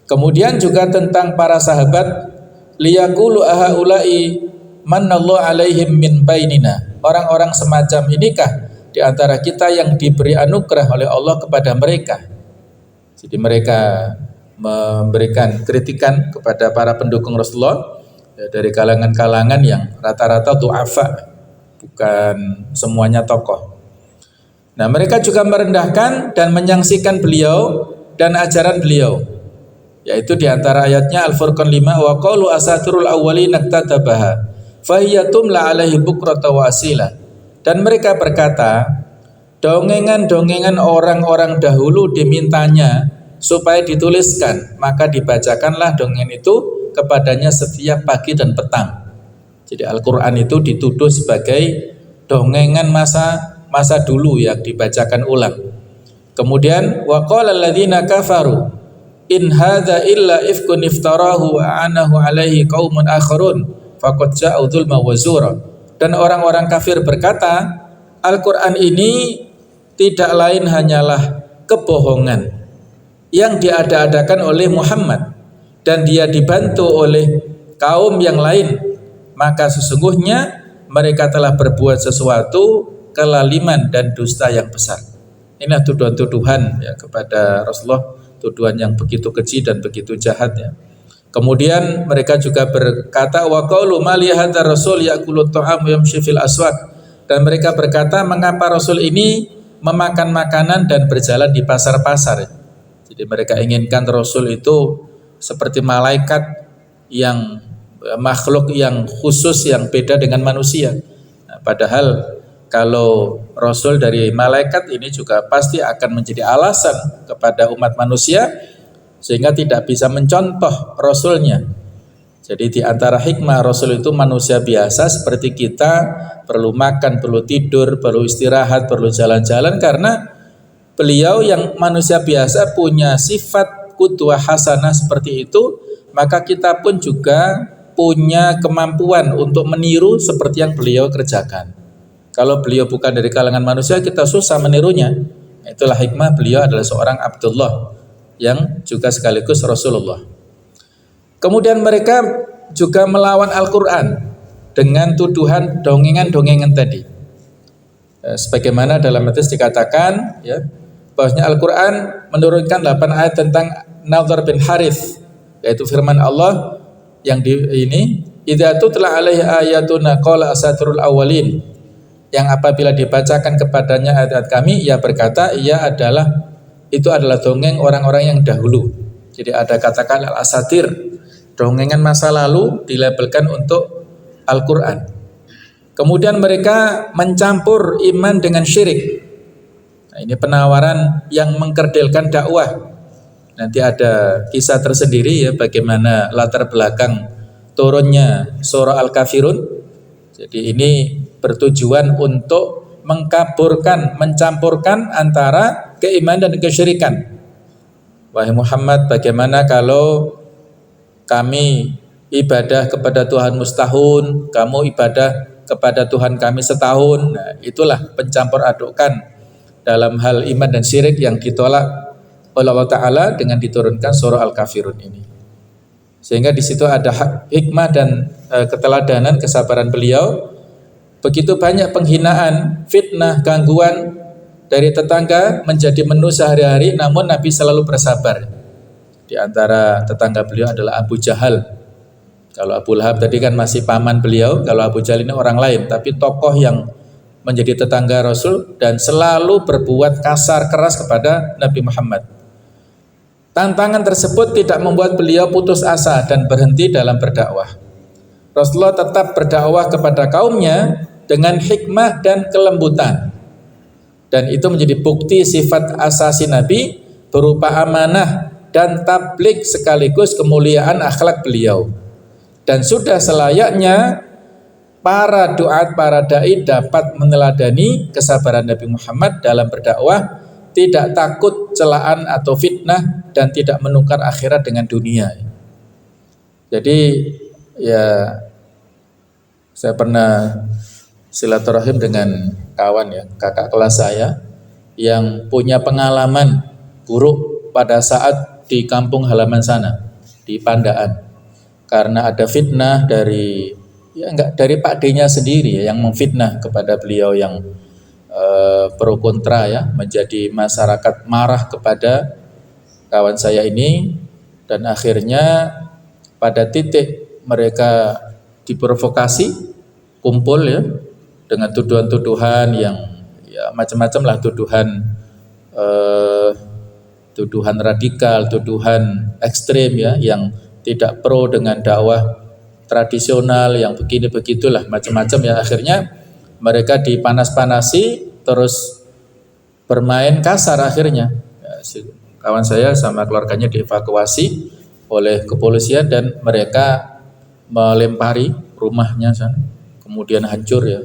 Kemudian juga tentang para sahabat, liyaqulu ahaula'i manallahu alaihim min bainina. Orang-orang semacam inikah di antara kita yang diberi anugerah oleh Allah kepada mereka. Jadi mereka memberikan kritikan kepada para pendukung Rasulullah dari kalangan-kalangan yang rata-rata du'afa, bukan semuanya tokoh. Nah, mereka juga merendahkan dan menyaksikan beliau dan ajaran beliau, yaitu di antara ayatnya Al-Furqan 5, wa qalu asatirul awwalin iktatabaha fahiyatum la alaihi bukrata wa asila. Dan mereka berkata, dongengan-dongengan orang-orang dahulu dimintanya supaya dituliskan, maka dibacakanlah dongeng itu kepadanya setiap pagi dan petang. Jadi Al-Quran itu dituduh sebagai dongengan masa dulu yang dibacakan ulang. Kemudian wa qala alladziina kafaru in hadza illa ifkun iftarahu wa anahu alaihi qaumun akharun faqad ja'u dzulma wa zura. Dan orang-orang kafir berkata, Al-Quran ini tidak lain hanyalah kebohongan yang diada-adakan oleh Muhammad dan dia dibantu oleh kaum yang lain, maka sesungguhnya mereka telah berbuat sesuatu kelaliman dan dusta yang besar. Inilah tuduhan-tuduhan ya kepada Rasulullah, tuduhan yang begitu keji dan begitu jahat ya. Kemudian mereka juga berkata, wa qalu ma li hadzal rasul ya'kulu ta'am wa yamshi fil aswaq. Dan mereka berkata, mengapa Rasul ini memakan makanan dan berjalan di pasar-pasar. Jadi mereka inginkan Rasul itu seperti malaikat yang makhluk yang khusus yang beda dengan manusia. Nah, padahal kalau Rasul dari malaikat ini juga pasti akan menjadi alasan kepada umat manusia sehingga tidak bisa mencontoh Rasulnya. Jadi di antara hikmah Rasul itu manusia biasa seperti kita, perlu makan, perlu tidur, perlu istirahat, perlu jalan-jalan karena beliau yang manusia biasa punya sifat qudwah hasanah seperti itu, maka kita pun juga punya kemampuan untuk meniru seperti yang beliau kerjakan. Kalau beliau bukan dari kalangan manusia, kita susah menirunya. Itulah hikmah beliau adalah seorang Abdullah yang juga sekaligus Rasulullah. Kemudian mereka juga melawan Al-Quran dengan tuduhan dongengan-dongengan tadi. Sebagaimana dalam hadis dikatakan ya, bahwasanya Al-Quran menurunkan 8 ayat tentang Nadhr bin Harith, yaitu firman Allah yang ini idza tutla alaihi ayatuna qala asatirul awwalin, yang apabila dibacakan kepadanya ayat-ayat kami ia berkata itu adalah dongeng orang-orang yang dahulu. Jadi ada katakan al-asatir, dongengan masa lalu dilabelkan untuk Al-Quran. Kemudian mereka mencampur iman dengan syirik. Nah, ini penawaran yang mengkerdilkan dakwah. Nanti ada kisah tersendiri ya bagaimana latar belakang turunnya surah Al-Kafirun. Jadi ini bertujuan untuk mengkaburkan, mencampurkan antara keimanan dan kesyirikan. Wahai Muhammad, bagaimana kalau kami ibadah kepada Tuhanmu setahun, kamu ibadah kepada Tuhan kami setahun. Nah, itulah pencampur adukan dalam hal iman dan syirik yang ditolak oleh Allah Ta'ala dengan diturunkan surah Al-Kafirun ini. Sehingga di situ ada hikmah dan keteladanan kesabaran beliau. Begitu banyak penghinaan, fitnah, gangguan dari tetangga menjadi menu sehari-hari, namun Nabi selalu bersabar. Di antara tetangga beliau adalah Abu Jahal. Kalau Abu Lahab tadi kan masih paman beliau, kalau Abu Jahal ini orang lain, tapi tokoh yang menjadi tetangga Rasul dan selalu berbuat kasar keras kepada Nabi Muhammad. Tantangan tersebut tidak membuat beliau putus asa dan berhenti dalam berdakwah. Rasulullah tetap berdakwah kepada kaumnya dengan hikmah dan kelembutan. Dan itu menjadi bukti sifat asasi Nabi berupa amanah dan tabligh sekaligus kemuliaan akhlak beliau. Dan sudah selayaknya para duat, para dai dapat meneladani kesabaran Nabi Muhammad dalam berdakwah, tidak takut celaan atau fitnah dan tidak menukar akhirat dengan dunia. Jadi ya saya pernah silaturahim dengan kawan ya, kakak kelas saya yang punya pengalaman buruk pada saat di kampung halaman sana di Pandaan karena ada fitnah dari dari Pak D-nya sendiri ya, yang memfitnah kepada beliau yang pro kontra ya, menjadi masyarakat marah kepada kawan saya ini dan akhirnya pada titik mereka diprovokasi kumpul ya dengan tuduhan-tuduhan yang ya macam-macam lah, tuduhan radikal, tuduhan ekstrem ya, yang tidak pro dengan dakwah tradisional, yang begini begitulah macam-macam ya. Akhirnya mereka dipanas-panasi terus bermain kasar akhirnya. Ya, kawan saya sama keluarganya dievakuasi oleh kepolisian dan mereka melempari rumahnya sana. Kemudian hancur ya,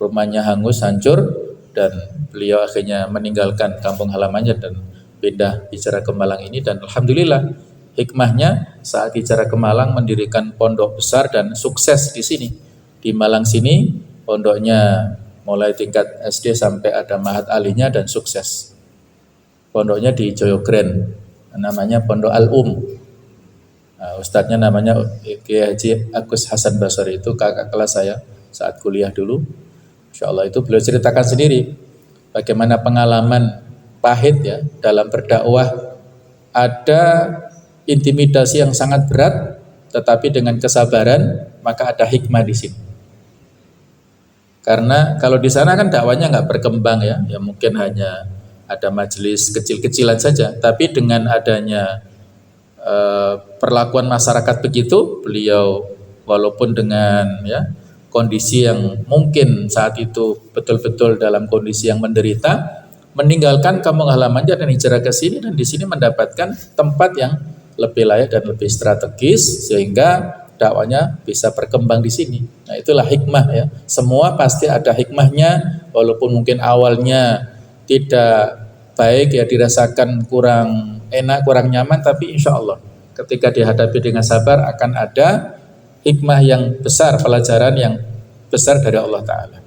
rumahnya hangus, hancur, dan beliau akhirnya meninggalkan kampung halamannya dan pindah hijrah ke Malang ini. Dan alhamdulillah hikmahnya saat hijrah ke Malang mendirikan pondok besar dan sukses di sini. Di Malang sini pondoknya mulai tingkat SD sampai ada mahat alinya dan sukses. Pondoknya di Joyogren, namanya Pondok Al-Um. Nah, ustadznya namanya Kiai Haji Agus Hasan Basri, itu kakak kelas saya saat kuliah dulu. Insyaallah itu beliau ceritakan sendiri bagaimana pengalaman pahit ya dalam berdakwah, ada intimidasi yang sangat berat, tetapi dengan kesabaran maka ada hikmah di sini. Karena kalau di sana kan dakwanya nggak berkembang ya, ya mungkin hanya ada majelis kecil-kecilan saja. Tapi dengan adanya perlakuan masyarakat begitu, beliau walaupun dengan ya kondisi yang mungkin saat itu betul-betul dalam kondisi yang menderita, meninggalkan kampung halamannya dan hijrah ke sini, dan di sini mendapatkan tempat yang lebih layak dan lebih strategis sehingga dakwanya bisa berkembang di sini. Nah, itulah hikmah ya. Semua pasti ada hikmahnya, walaupun mungkin awalnya tidak baik ya, dirasakan kurang enak, kurang nyaman, tapi insya Allah ketika dihadapi dengan sabar akan ada hikmah yang besar, pelajaran yang besar dari Allah Ta'ala.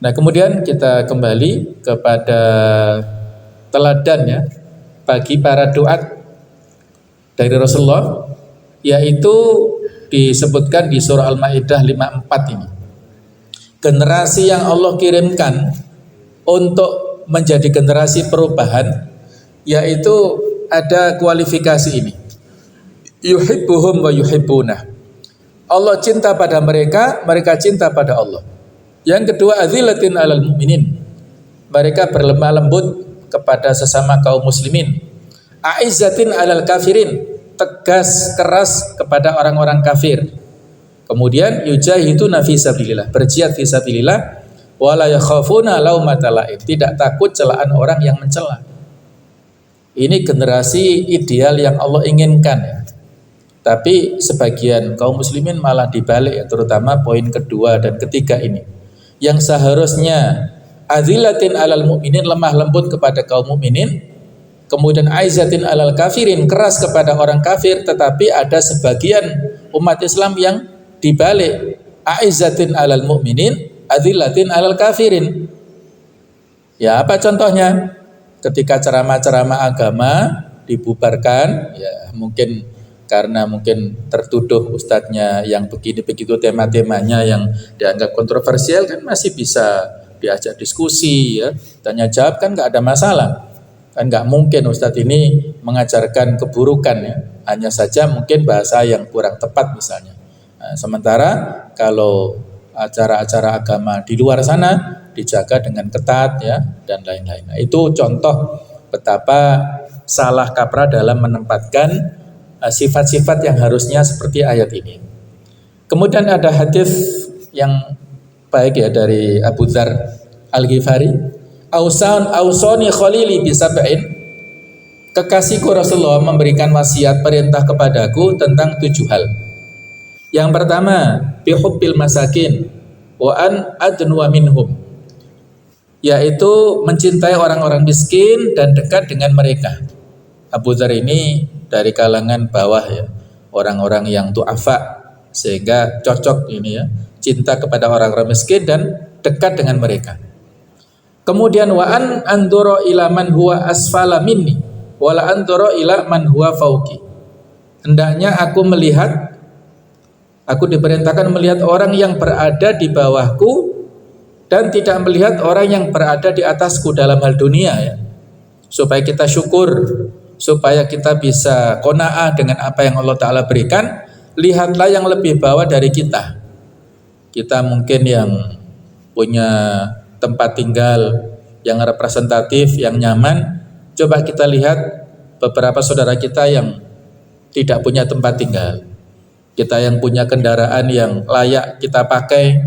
Nah, kemudian kita kembali kepada teladan ya bagi para duat dari Rasulullah, yaitu disebutkan di surah Al-Maidah 54 ini. Generasi yang Allah kirimkan untuk menjadi generasi perubahan, yaitu ada kualifikasi ini. Yuhibbuhum wa yuhibbunah. Allah cinta pada mereka, mereka cinta pada Allah. Yang kedua, adzillatin 'alal mu'minin. Mereka berlemah lembut kepada sesama kaum muslimin. A'izzatin 'alal kafirin. Tegas keras kepada orang-orang kafir. Kemudian yujahiduna fi sabilillah, berjihad fi sabilillah, wala yakhafuna laumata laim, tidak takut celaan orang yang mencela. Ini generasi ideal yang Allah inginkan ya. Tapi sebagian kaum muslimin malah dibalik ya, terutama poin kedua dan ketiga ini. Yang seharusnya azillatin alal mu'minin, lemah lembut kepada kaum mukminin, kemudian aizatin alal kafirin, keras kepada orang kafir, tetapi ada sebagian umat Islam yang dibalik, aizatin alal mu'minin, azillatin alal kafirin. Ya, apa contohnya? Ketika ceramah-ceramah agama dibubarkan, ya mungkin karena mungkin tertuduh ustadznya yang begini-begitu tema-temanya yang dianggap kontroversial, kan masih bisa diajak diskusi ya, tanya jawab kan nggak ada masalah. Kan nggak mungkin ustadz ini mengajarkan keburukan ya, hanya saja mungkin bahasa yang kurang tepat misalnya. Nah, sementara kalau acara-acara agama di luar sana dijaga dengan ketat ya dan lain-lain. Nah, itu contoh betapa salah kaprah dalam menempatkan sifat-sifat yang harusnya seperti ayat ini. Kemudian ada hadis yang baik ya dari Abu Dzar Al-Ghifari, ausani khalili bisab'in, kekasihku Rasulullah memberikan wasiat perintah kepadaku tentang 7 hal. Yang pertama, bihubbil masakin wa an adnuwa minhum, yaitu mencintai orang-orang miskin dan dekat dengan mereka. Abu Dzar ini dari kalangan bawah ya, orang-orang yang du'afa, sehingga cocok ini ya, cinta kepada orang-orang miskin dan dekat dengan mereka. Kemudian wa an andura ila man huwa asfala minni wala andura ila man huwa fauqi. Hendaknya aku diperintahkan melihat orang yang berada di bawahku dan tidak melihat orang yang berada di atasku dalam hal dunia ya. Supaya kita syukur, supaya kita bisa qanaah dengan apa yang Allah Ta'ala berikan. Lihatlah yang lebih bawah dari kita. Kita mungkin yang punya tempat tinggal yang representatif, yang nyaman. Coba kita lihat beberapa saudara kita yang tidak punya tempat tinggal. Kita yang punya kendaraan yang layak kita pakai.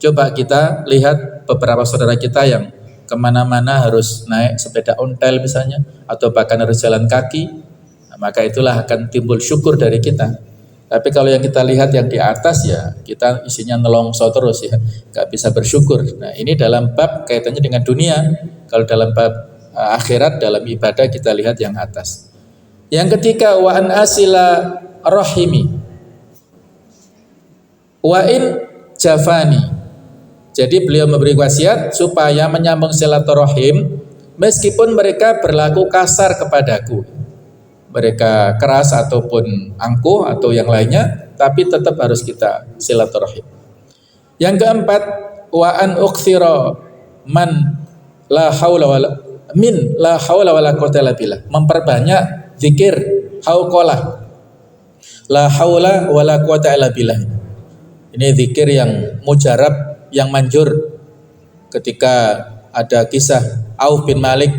Coba kita lihat beberapa saudara kita yang kemana-mana harus naik sepeda ontel misalnya, atau bahkan harus jalan kaki. Nah, maka itulah akan timbul syukur dari kita. Tapi kalau yang kita lihat yang di atas ya, kita isinya nelongso terus ya, gak bisa bersyukur. Nah, ini dalam bab kaitannya dengan dunia. Kalau dalam bab akhirat, dalam ibadah kita lihat yang atas. Yang ketiga, wa an asila rahimi wa in jafani. Jadi beliau memberi wasiat supaya menyambung silaturahim meskipun mereka berlaku kasar kepadaku. Mereka keras ataupun angkuh atau yang lainnya, tapi tetap harus kita silaturahim. Yang keempat, wa an uktsira man la haula wala quwwata illa billah. Memperbanyak zikir hauqalah. La haula wala quwwata illa billah. Ini zikir yang mujarab, yang manjur. Ketika ada kisah Auf bin Malik,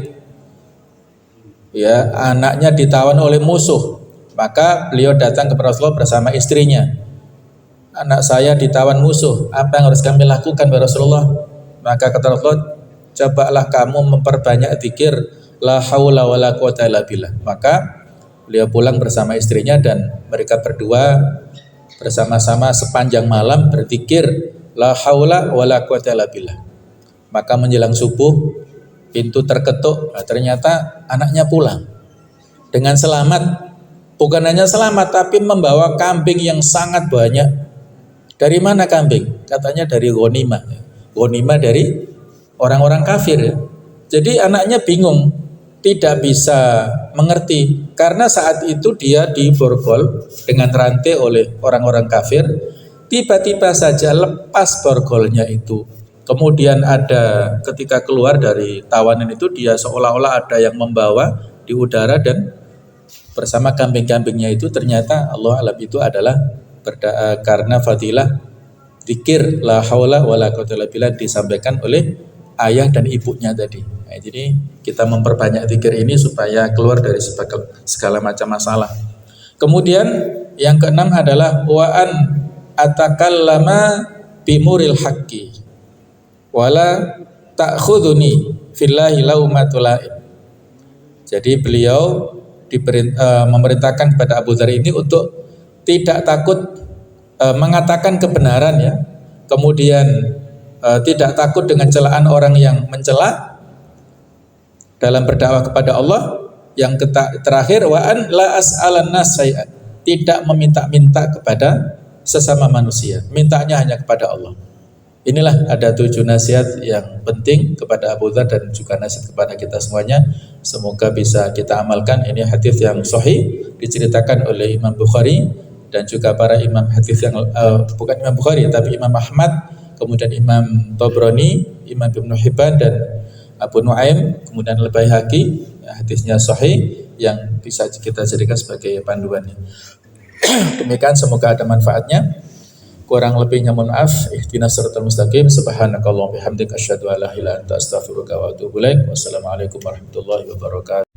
ya, anaknya ditawan oleh musuh, maka beliau datang kepada Rasulullah bersama istrinya. Anak saya ditawan musuh, apa yang harus kami lakukan kepada Rasulullah? Maka kata Rasulullah, cobalah kamu memperbanyak zikir la haula wala quwwata illa billah. Maka beliau pulang bersama istrinya dan mereka berdua bersama-sama sepanjang malam berzikir la haula wala quwwata illa billah. Maka menjelang subuh pintu terketuk, nah, ternyata anaknya pulang dengan selamat. Bukan hanya selamat, tapi membawa kambing yang sangat banyak. Dari mana kambing? Katanya dari ghanimah. Ghanimah dari orang-orang kafir. Jadi anaknya bingung, tidak bisa mengerti, karena saat itu dia diborgol dengan rantai oleh orang-orang kafir. Tiba-tiba saja lepas borgolnya itu. Kemudian ada ketika keluar dari tawanan itu, dia seolah-olah ada yang membawa di udara, dan bersama kambing-kambingnya itu ternyata Allah alam itu adalah karena fadilah zikir la haula wala quwwata illa billah disampaikan oleh ayah dan ibunya tadi. Nah, jadi kita memperbanyak zikir ini supaya keluar dari segala macam masalah. Kemudian yang keenam adalah wa'an atakallama bimuril haqqi wala ta'khuduni fillahi laumatul laim. Jadi beliau memerintahkan kepada Abu Dzar ini untuk tidak takut mengatakan kebenaran ya. Kemudian tidak takut dengan celaan orang yang mencela dalam berdakwah kepada Allah. Yang terakhir, wa an la as'alan nas syai'an, tidak meminta-minta kepada sesama manusia, mintanya hanya kepada Allah. Inilah ada 7 nasihat yang penting kepada Abu Dzar dan juga nasihat kepada kita semuanya. Semoga bisa kita amalkan. Ini hadis yang sahih diceritakan oleh Imam Bukhari dan juga para imam hadis yang bukan Imam Bukhari tapi Imam Ahmad, kemudian Imam Tabrani, Imam Ibnu Hibban dan Abu Nuaim, kemudian Al-Baihaqi. Hadisnya sahih yang bisa kita jadikan sebagai panduan. Demikian, semoga ada manfaatnya. Kurang lebihnya mohon maaf. Ihdinas siratal mustaqim. Subhanakallahumma bihamdika asyhadu an la ilaha illa anta astaghfiruka wa atubu ilaik. Wassalamualaikum warahmatullahi wabarakatuh.